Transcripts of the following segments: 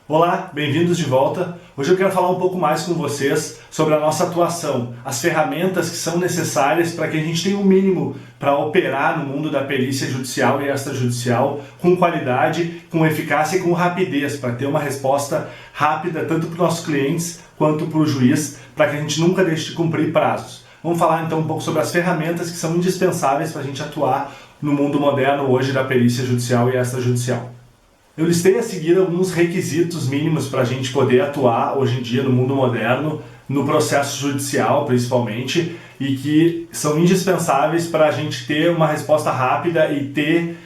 Olá, bem-vindos de volta. Hoje eu quero falar um pouco mais com vocês sobre a nossa atuação, as ferramentas que são necessárias para que a gente tenha o mínimo para operar no mundo da perícia judicial e extrajudicial com qualidade, com eficácia e com rapidez, para ter uma resposta rápida tanto para os nossos clientes quanto para o juiz, para que a gente nunca deixe de cumprir prazos. Vamos falar então um pouco sobre as ferramentas que são indispensáveis para a gente atuar no mundo moderno hoje da perícia judicial e extrajudicial. Eu listei a seguir alguns requisitos mínimos para a gente poder atuar hoje em dia no mundo moderno, no processo judicial principalmente, e que são indispensáveis para a gente ter uma resposta rápida e ter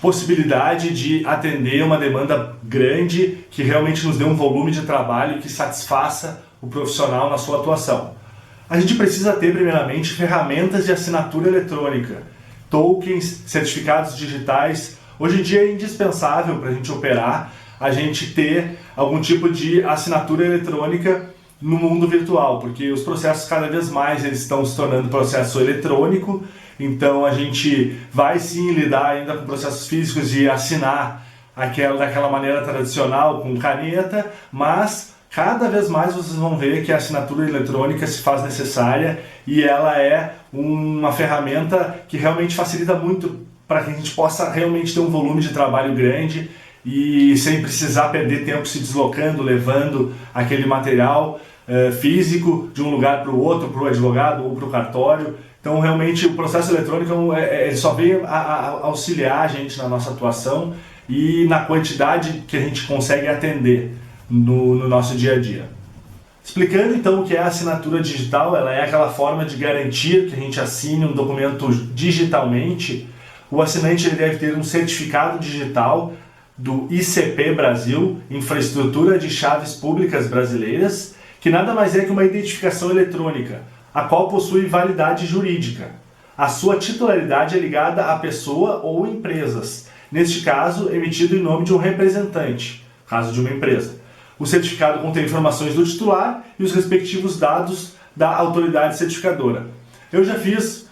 possibilidade de atender uma demanda grande que realmente nos dê um volume de trabalho que satisfaça o profissional na sua atuação. A gente precisa ter, primeiramente, ferramentas de assinatura eletrônica, tokens, certificados digitais. Hoje em dia é indispensável para a gente operar, a gente ter algum tipo de assinatura eletrônica no mundo virtual, porque os processos cada vez mais eles estão se tornando processo eletrônico, então a gente vai sim lidar ainda com processos físicos e assinar daquela maneira tradicional, com caneta, mas cada vez mais vocês vão ver que a assinatura eletrônica se faz necessária e ela é uma ferramenta que realmente facilita muito para que a gente possa realmente ter um volume de trabalho grande e sem precisar perder tempo se deslocando, levando aquele material físico de um lugar para o outro, para o advogado ou para o cartório. Então realmente o processo eletrônico ele só veio a auxiliar a gente na nossa atuação e na quantidade que a gente consegue atender no nosso dia a dia. Explicando então o que é a assinatura digital, ela é aquela forma de garantir que a gente assine um documento digitalmente. O assinante ele deve ter um certificado digital do ICP Brasil, Infraestrutura de Chaves Públicas Brasileiras, que nada mais é que uma identificação eletrônica, a qual possui validade jurídica. A sua titularidade é ligada à pessoa ou empresas, neste caso emitido em nome de um representante, caso de uma empresa. O certificado contém informações do titular e os respectivos dados da autoridade certificadora. Eu já fiz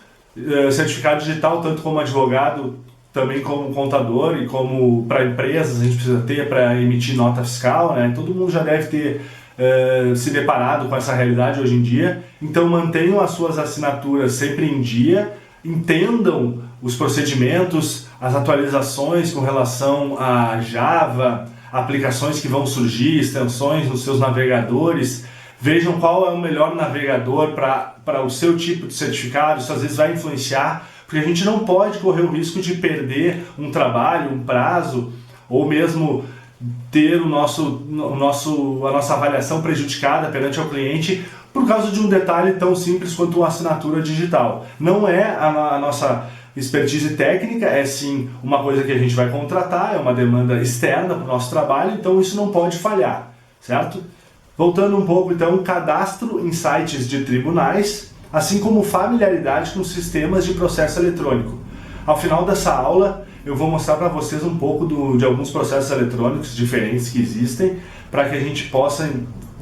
certificado digital tanto como advogado, também como contador e como para empresas a gente precisa ter para emitir nota fiscal, né? Todo mundo já deve ter se deparado com essa realidade hoje em dia. Então mantenham as suas assinaturas sempre em dia, entendam os procedimentos, as atualizações com relação a Java, aplicações que vão surgir, extensões nos seus navegadores. Vejam qual é o melhor navegador para o seu tipo de certificado, isso às vezes vai influenciar, porque a gente não pode correr o risco de perder um trabalho, um prazo, ou mesmo ter a nossa avaliação prejudicada perante o cliente por causa de um detalhe tão simples quanto uma assinatura digital. Não é a nossa expertise técnica, é sim uma coisa que a gente vai contratar, é uma demanda externa para o nosso trabalho, então isso não pode falhar, certo? Voltando um pouco, então, cadastro em sites de tribunais, assim como familiaridade com sistemas de processo eletrônico. Ao final dessa aula, eu vou mostrar para vocês um pouco de alguns processos eletrônicos diferentes que existem, para que a gente possa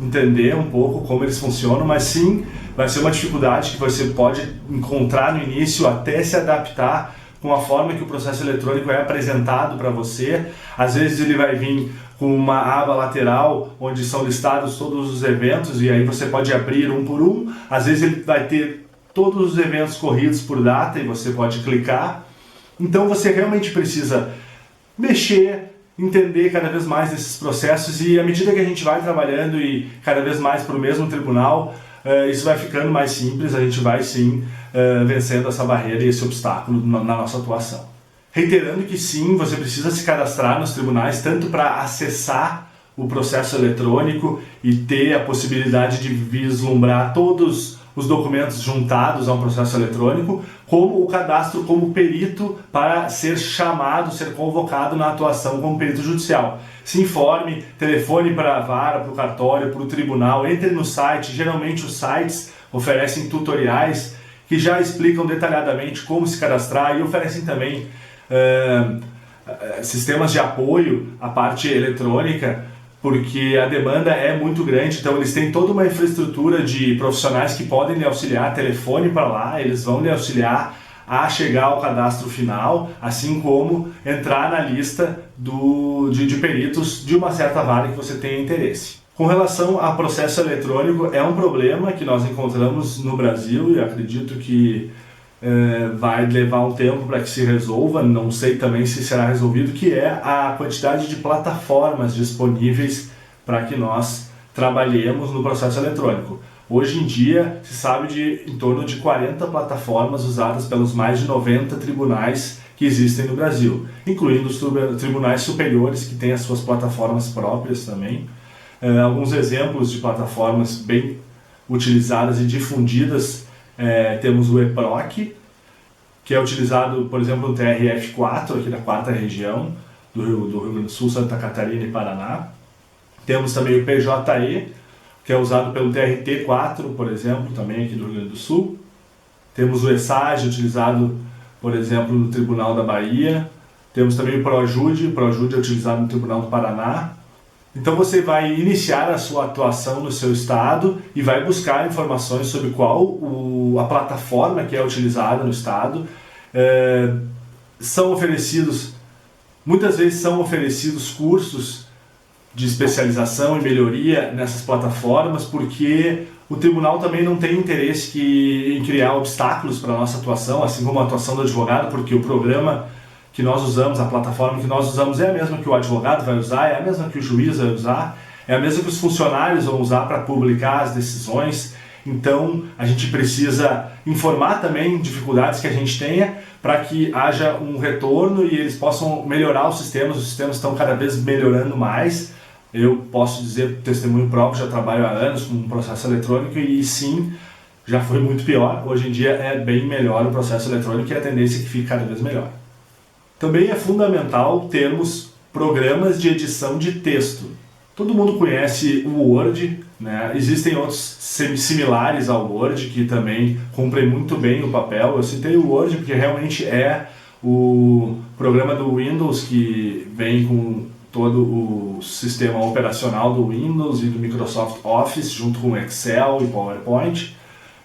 entender um pouco como eles funcionam, mas sim, vai ser uma dificuldade que você pode encontrar no início até se adaptar com a forma que o processo eletrônico é apresentado para você. Às vezes ele vai vir com uma aba lateral onde são listados todos os eventos e aí você pode abrir um por um. Às vezes ele vai ter todos os eventos corridos por data e você pode clicar. Então você realmente precisa mexer, entender cada vez mais desses processos e à medida que a gente vai trabalhando e cada vez mais para o mesmo tribunal, isso vai ficando mais simples, a gente vai sim vencendo essa barreira e esse obstáculo na nossa atuação. Reiterando que sim, você precisa se cadastrar nos tribunais tanto para acessar o processo eletrônico e ter a possibilidade de vislumbrar todos os documentos juntados a um processo eletrônico, como o cadastro como perito para ser chamado, ser convocado na atuação como perito judicial. Se informe, telefone para a vara, para o cartório, para o tribunal, entre no site. Geralmente os sites oferecem tutoriais que já explicam detalhadamente como se cadastrar e oferecem também sistemas de apoio à parte eletrônica, porque a demanda é muito grande, então eles têm toda uma infraestrutura de profissionais que podem lhe auxiliar, telefone para lá, eles vão lhe auxiliar a chegar ao cadastro final, assim como entrar na lista de peritos de uma certa vara que você tenha interesse. Com relação ao processo eletrônico, é um problema que nós encontramos no Brasil e acredito que vai levar um tempo para que se resolva, não sei também se será resolvido, que é a quantidade de plataformas disponíveis para que nós trabalhemos no processo eletrônico. Hoje em dia, se sabe de em torno de 40 plataformas usadas pelos mais de 90 tribunais que existem no Brasil, incluindo os tribunais superiores que têm as suas plataformas próprias também. Alguns exemplos de plataformas bem utilizadas e difundidas, temos o EPROC, que é utilizado, por exemplo, no TRF4, aqui da 4ª região, do Rio Grande do Sul, Santa Catarina e Paraná. Temos também o PJE, que é usado pelo TRT4, por exemplo, também aqui do Rio Grande do Sul. Temos o ESAG, utilizado, por exemplo, no Tribunal da Bahia. Temos também o ProJude é utilizado no Tribunal do Paraná. Então você vai iniciar a sua atuação no seu estado e vai buscar informações sobre qual a plataforma que é utilizada no estado. Muitas vezes são oferecidos cursos de especialização e melhoria nessas plataformas, porque o tribunal também não tem interesse em criar obstáculos para a nossa atuação, assim como a atuação do advogado, porque o programa que nós usamos, a plataforma que nós usamos é a mesma que o advogado vai usar, é a mesma que o juiz vai usar, é a mesma que os funcionários vão usar para publicar as decisões. Então a gente precisa informar também dificuldades que a gente tenha para que haja um retorno e eles possam melhorar os sistemas estão cada vez melhorando mais. Eu posso dizer, testemunho próprio, já trabalho há anos com um processo eletrônico e sim, já foi muito pior. Hoje em dia é bem melhor o processo eletrônico e a tendência é que fique cada vez melhor. Também é fundamental termos programas de edição de texto. Todo mundo conhece o Word, né? Existem outros similares ao Word que também cumprem muito bem o papel. Eu citei o Word porque realmente é o programa do Windows que vem com todo o sistema operacional do Windows e do Microsoft Office, junto com Excel e PowerPoint.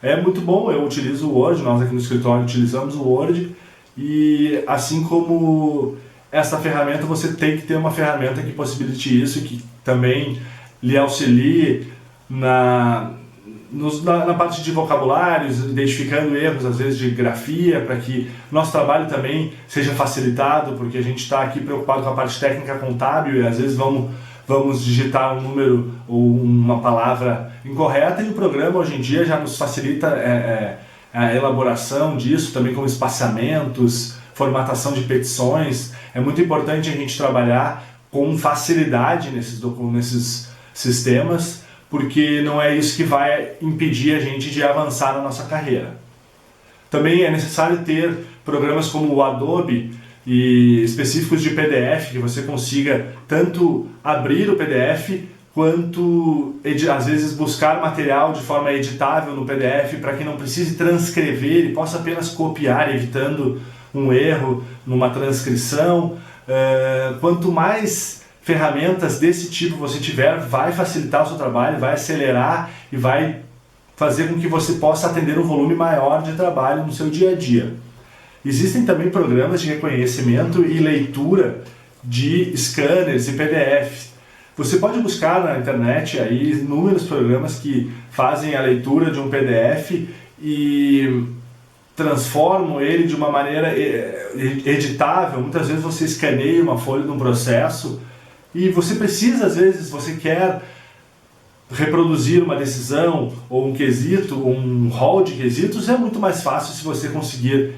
É muito bom, eu utilizo o Word, nós aqui no escritório utilizamos o Word, e assim como essa ferramenta, você tem que ter uma ferramenta que possibilite isso e que também lhe auxilie na parte de vocabulários, identificando erros, às vezes de grafia, para que nosso trabalho também seja facilitado, porque a gente está aqui preocupado com a parte técnica contábil e às vezes vamos digitar um número ou uma palavra incorreta, e o programa hoje em dia já nos facilita a elaboração disso, também com espaçamentos, formatação de petições. É muito importante a gente trabalhar com facilidade nesses sistemas, porque não é isso que vai impedir a gente de avançar na nossa carreira. Também é necessário ter programas como o Adobe e específicos de PDF, que você consiga tanto abrir o PDF quanto às vezes buscar material de forma editável no PDF para que não precise transcrever e possa apenas copiar, evitando um erro numa transcrição. Quanto mais ferramentas desse tipo você tiver, vai facilitar o seu trabalho, vai acelerar e vai fazer com que você possa atender um volume maior de trabalho no seu dia a dia. Existem também programas de reconhecimento e leitura de scanners e PDFs. Você pode buscar na internet aí inúmeros programas que fazem a leitura de um PDF e transformam ele de uma maneira editável. Muitas vezes você escaneia uma folha de um processo e você precisa, às vezes, você quer reproduzir uma decisão ou um quesito, um rol de quesitos, é muito mais fácil se você conseguir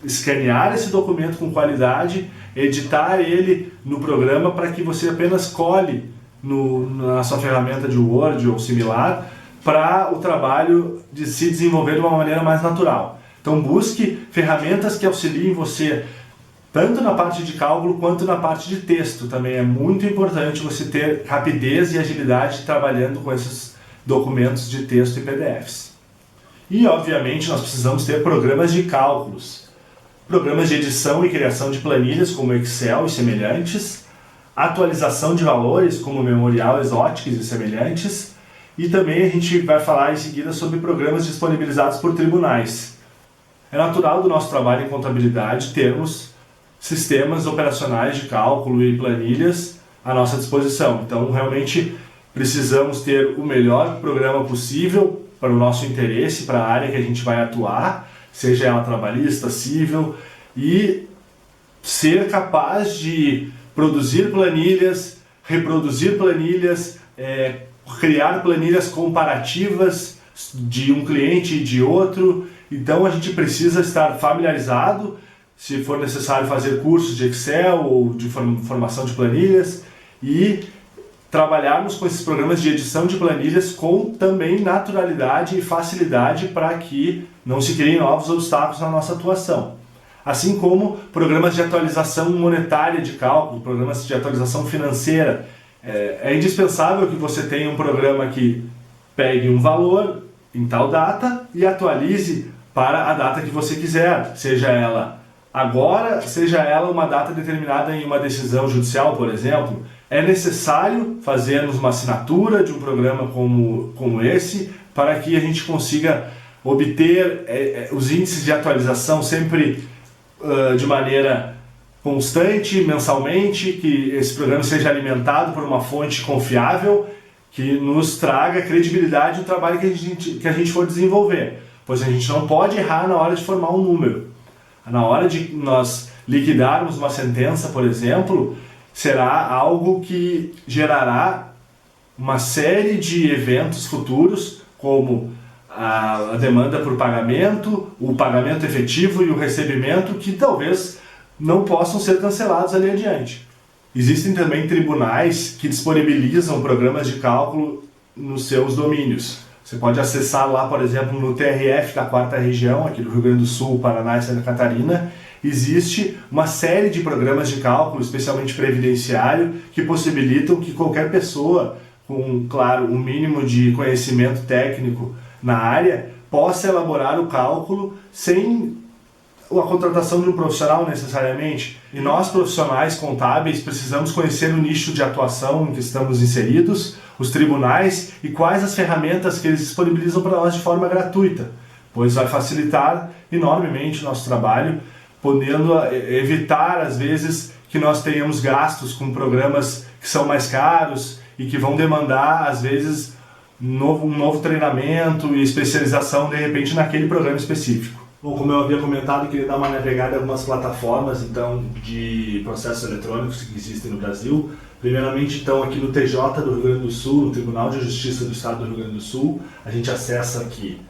escanear esse documento com qualidade, editar ele no programa para que você apenas cole na sua ferramenta de Word ou similar para o trabalho de se desenvolver de uma maneira mais natural. Então busque ferramentas que auxiliem você tanto na parte de cálculo quanto na parte de texto. Também é muito importante você ter rapidez e agilidade trabalhando com esses documentos de texto e PDFs. E obviamente nós precisamos ter programas de cálculos. Programas de edição e criação de planilhas como Excel e semelhantes, atualização de valores como Memorial, Exotics e semelhantes, e também a gente vai falar em seguida sobre programas disponibilizados por tribunais. É natural do nosso trabalho em contabilidade termos sistemas operacionais de cálculo e planilhas à nossa disposição. Então, realmente, precisamos ter o melhor programa possível para o nosso interesse, para a área que a gente vai atuar, seja ela trabalhista, civil, e ser capaz de produzir planilhas, reproduzir planilhas, criar planilhas comparativas de um cliente e de outro. Então a gente precisa estar familiarizado, se for necessário fazer cursos de Excel ou de formação de planilhas, e trabalharmos com esses programas de edição de planilhas com também naturalidade e facilidade para que não se criem novos obstáculos na nossa atuação. Assim como programas de atualização monetária de cálculo, programas de atualização financeira. É indispensável que você tenha um programa que pegue um valor em tal data e atualize para a data que você quiser, seja ela agora, seja ela uma data determinada em uma decisão judicial, por exemplo. É necessário fazermos uma assinatura de um programa como esse para que a gente consiga obter os índices de atualização sempre de maneira constante, mensalmente, que esse programa seja alimentado por uma fonte confiável que nos traga credibilidade no trabalho que a gente for desenvolver, pois a gente não pode errar na hora de formar um número. Na hora de nós liquidarmos uma sentença, por exemplo, será algo que gerará uma série de eventos futuros, como a demanda por pagamento, o pagamento efetivo e o recebimento, que talvez não possam ser cancelados ali adiante. Existem também tribunais que disponibilizam programas de cálculo nos seus domínios. Você pode acessar lá, por exemplo, no TRF da 4ª Região, aqui do Rio Grande do Sul, Paraná e Santa Catarina, existe uma série de programas de cálculo, especialmente previdenciário, que possibilitam que qualquer pessoa com, claro, um mínimo de conhecimento técnico na área, possa elaborar o cálculo sem a contratação de um profissional necessariamente. E nós, profissionais contábeis, precisamos conhecer o nicho de atuação em que estamos inseridos, os tribunais e quais as ferramentas que eles disponibilizam para nós de forma gratuita, pois vai facilitar enormemente o nosso trabalho, podendo evitar, às vezes, que nós tenhamos gastos com programas que são mais caros e que vão demandar, às vezes, um novo treinamento e especialização, de repente, naquele programa específico. Bom, como eu havia comentado, eu queria dar uma navegada em algumas plataformas então, de processos eletrônicos que existem no Brasil. Primeiramente, então, aqui no TJ do Rio Grande do Sul, no Tribunal de Justiça do Estado do Rio Grande do Sul, a gente acessa aqui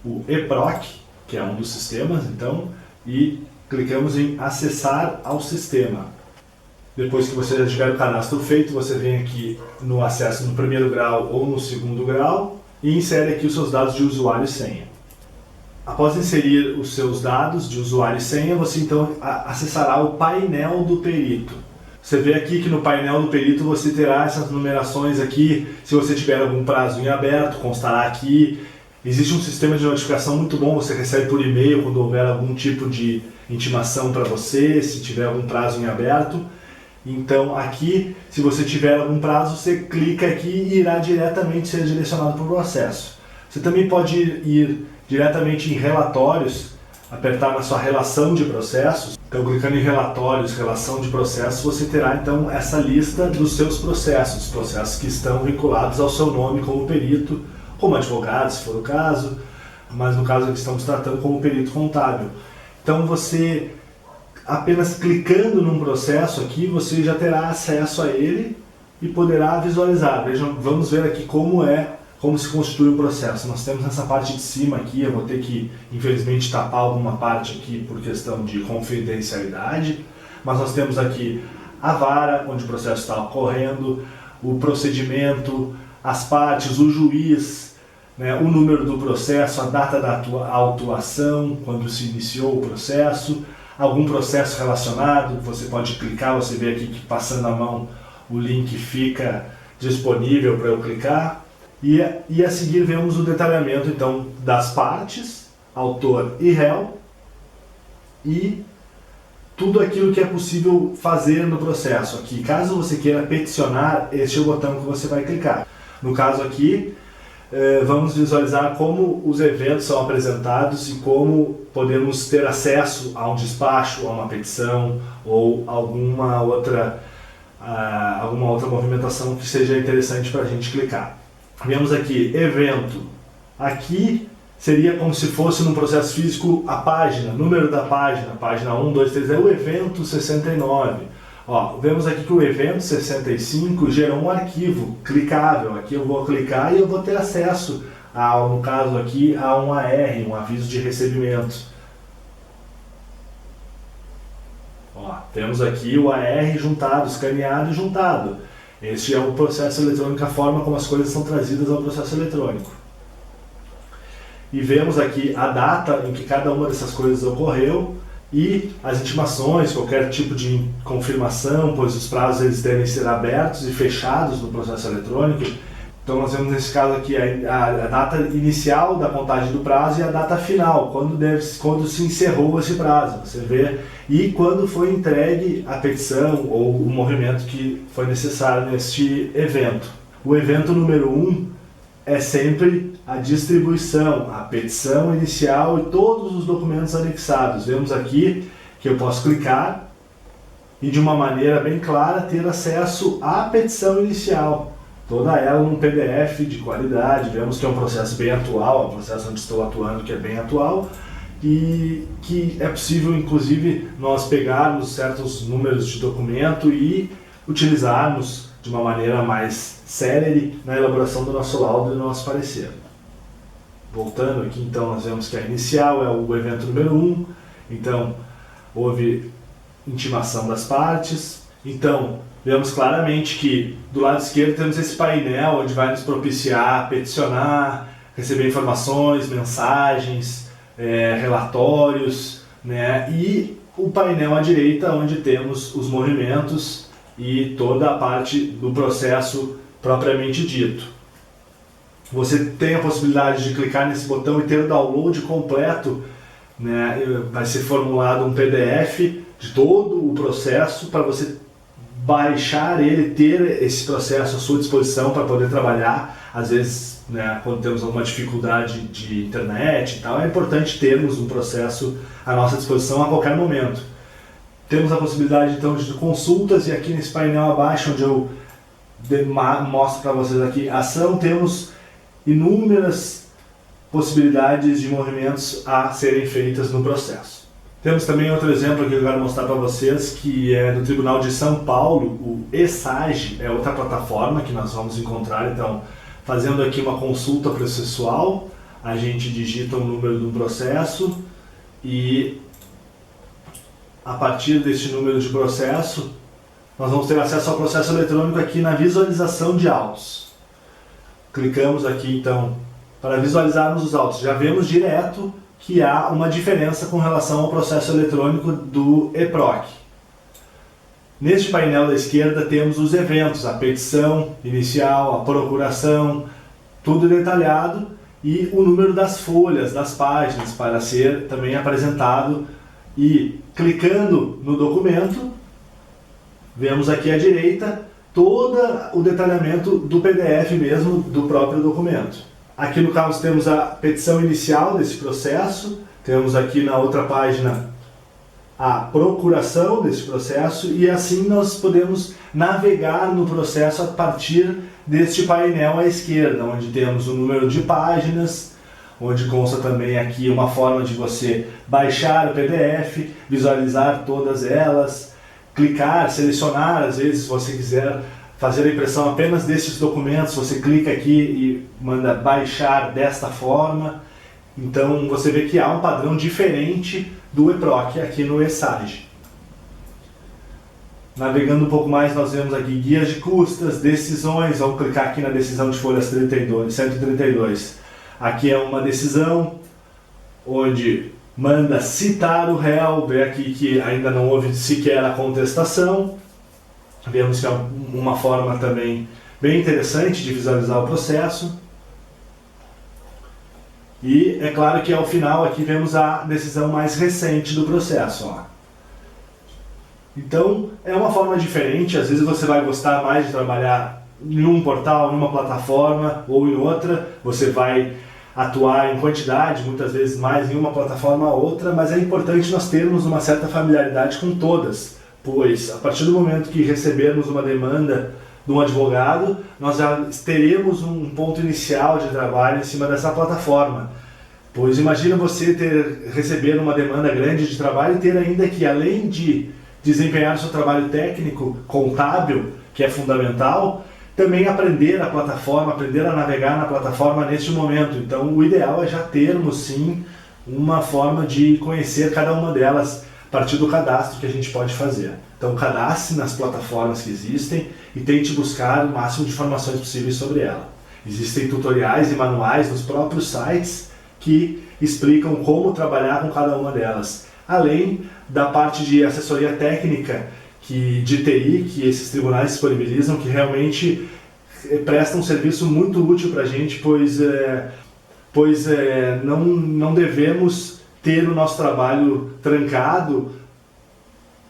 o EPROC, que é um dos sistemas, então, e clicamos em acessar ao sistema. Depois que você já tiver o cadastro feito, você vem aqui no acesso no 1º grau ou no 2º grau e insere aqui os seus dados de usuário e senha. Após inserir os seus dados de usuário e senha, você então acessará o painel do perito. Você vê aqui que no painel do perito você terá essas numerações aqui, se você tiver algum prazo em aberto, constará aqui. Existe um sistema de notificação muito bom, você recebe por e-mail quando houver algum tipo de intimação para você, se tiver algum prazo em aberto. Então aqui, se você tiver algum prazo, você clica aqui e irá diretamente ser direcionado para o processo. Você também pode ir diretamente em relatórios, apertar na sua relação de processos. Então clicando em relatórios, relação de processos, você terá então essa lista dos seus processos que estão vinculados ao seu nome como perito, como advogado, se for o caso, mas no caso que estamos tratando como perito contábil. Então você, apenas clicando num processo aqui, você já terá acesso a ele e poderá visualizar. Vejam, vamos ver aqui como se constitui um processo. Nós temos nessa parte de cima aqui, eu vou ter que, infelizmente, tapar alguma parte aqui por questão de confidencialidade, mas nós temos aqui a vara, onde o processo está ocorrendo, o procedimento, as partes, o juiz, né, o número do processo, a data da autuação, quando se iniciou o processo, algum processo relacionado, você pode clicar, você vê aqui que passando a mão o link fica disponível para eu clicar. E a seguir vemos o detalhamento então das partes, autor e réu, e tudo aquilo que é possível fazer no processo aqui. Caso você queira peticionar, este é o botão que você vai clicar. No caso aqui, vamos visualizar como os eventos são apresentados e como podemos ter acesso a um despacho, a uma petição ou alguma outra movimentação que seja interessante para a gente clicar. Vemos aqui, evento. Aqui seria como se fosse num processo físico a página, número da página 1, 2, 3, é o evento 69. Ó, vemos aqui que o evento 65 gerou um arquivo clicável. Aqui eu vou clicar e eu vou ter acesso, no caso aqui, a um AR, um aviso de recebimento. Ó, temos aqui o AR juntado, escaneado e juntado. Este é o processo eletrônico, a forma como as coisas são trazidas ao processo eletrônico. E vemos aqui a data em que cada uma dessas coisas ocorreu e as intimações, qualquer tipo de confirmação, pois os prazos eles devem ser abertos e fechados no processo eletrônico. Então nós vemos nesse caso aqui a data inicial da contagem do prazo e a data final, quando se encerrou esse prazo, você vê, e quando foi entregue a petição ou o movimento que foi necessário neste evento. O evento número 1 é sempre a distribuição, a petição inicial e todos os documentos anexados. Vemos aqui que eu posso clicar e de uma maneira bem clara ter acesso à petição inicial. Toda ela num PDF de qualidade. Vemos que é um processo bem atual, é um processo onde estou atuando que é bem atual e que é possível inclusive nós pegarmos certos números de documento e utilizarmos de uma maneira mais célere na elaboração do nosso laudo e do nosso parecer. Voltando aqui, então, nós vemos que a inicial é o evento número 1, então houve intimação das partes. Então, vemos claramente que do lado esquerdo temos esse painel onde vai nos propiciar peticionar, receber informações, mensagens, relatórios, né? E o painel à direita onde temos os movimentos e toda a parte do processo propriamente dito. Você tem a possibilidade de clicar nesse botão e ter o download completo, né? Vai ser formulado um PDF de todo o processo para você baixar ele, ter esse processo à sua disposição para poder trabalhar. Às vezes, né, quando temos alguma dificuldade de internet e tal, é importante termos um processo à nossa disposição a qualquer momento. Temos a possibilidade então de consultas e aqui nesse painel abaixo onde eu mostro para vocês aqui a ação, temos inúmeras possibilidades de movimentos a serem feitas no processo. Temos também outro exemplo que eu quero mostrar para vocês, que é do Tribunal de São Paulo, o ESAGE, é outra plataforma que nós vamos encontrar. Então, fazendo aqui uma consulta processual, a gente digita o número do processo e a partir deste número de processo, nós vamos ter acesso ao processo eletrônico aqui na visualização de autos. Clicamos aqui então para visualizarmos os autos. Já vemos direto que há uma diferença com relação ao processo eletrônico do EPROC. Neste painel da esquerda temos os eventos, a petição inicial, a procuração, tudo detalhado e o número das folhas, das páginas para ser também apresentado. E clicando no documento, vemos aqui à direita todo o detalhamento do PDF mesmo do próprio documento. Aqui no caso temos a petição inicial desse processo, temos aqui na outra página a procuração desse processo e assim nós podemos navegar no processo a partir deste painel à esquerda, onde temos o número de páginas, onde consta também aqui uma forma de você baixar o PDF, visualizar todas elas, clicar, selecionar, às vezes se você quiser fazer a impressão apenas desses documentos, você clica aqui e manda baixar desta forma. Então você vê que há um padrão diferente do EPROC aqui no ESAGE. Navegando um pouco mais, nós vemos aqui guias de custas, decisões. Vamos clicar aqui na decisão de folhas 132. Aqui é uma decisão onde manda citar o réu, vê aqui que ainda não houve sequer a contestação. Vemos que é uma forma também bem interessante de visualizar o processo. E é claro que ao final aqui vemos a decisão mais recente do processo. Ó. Então é uma forma diferente, às vezes você vai gostar mais de trabalhar em um portal, em uma plataforma ou em outra, você vai atuar em quantidade, muitas vezes mais em uma plataforma ou outra, mas é importante nós termos uma certa familiaridade com todas, pois a partir do momento que recebermos uma demanda de um advogado, nós já teremos um ponto inicial de trabalho em cima dessa plataforma. Pois imagina você receber uma demanda grande de trabalho e ter ainda que, além de desempenhar o seu trabalho técnico, contábil, que é fundamental, também aprender a plataforma, aprender a navegar na plataforma neste momento. Então o ideal é já termos sim uma forma de conhecer cada uma delas a partir do cadastro que a gente pode fazer. Então cadastre nas plataformas que existem e tente buscar o máximo de informações possíveis sobre ela. Existem tutoriais e manuais nos próprios sites que explicam como trabalhar com cada uma delas. Além da parte de assessoria técnica de TI, que esses tribunais disponibilizam, que realmente prestam um serviço muito útil para a gente, pois não devemos ter o nosso trabalho trancado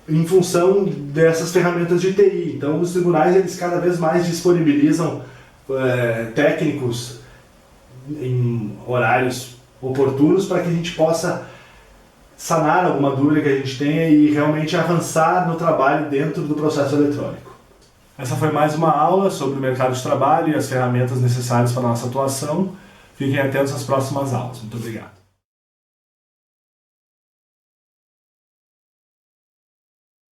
em função dessas ferramentas de TI. Então os tribunais eles cada vez mais disponibilizam técnicos em horários oportunos para que a gente possa sanar alguma dúvida que a gente tenha e realmente avançar no trabalho dentro do processo eletrônico. Essa foi mais uma aula sobre o mercado de trabalho e as ferramentas necessárias para a nossa atuação. Fiquem atentos às próximas aulas. Muito obrigado.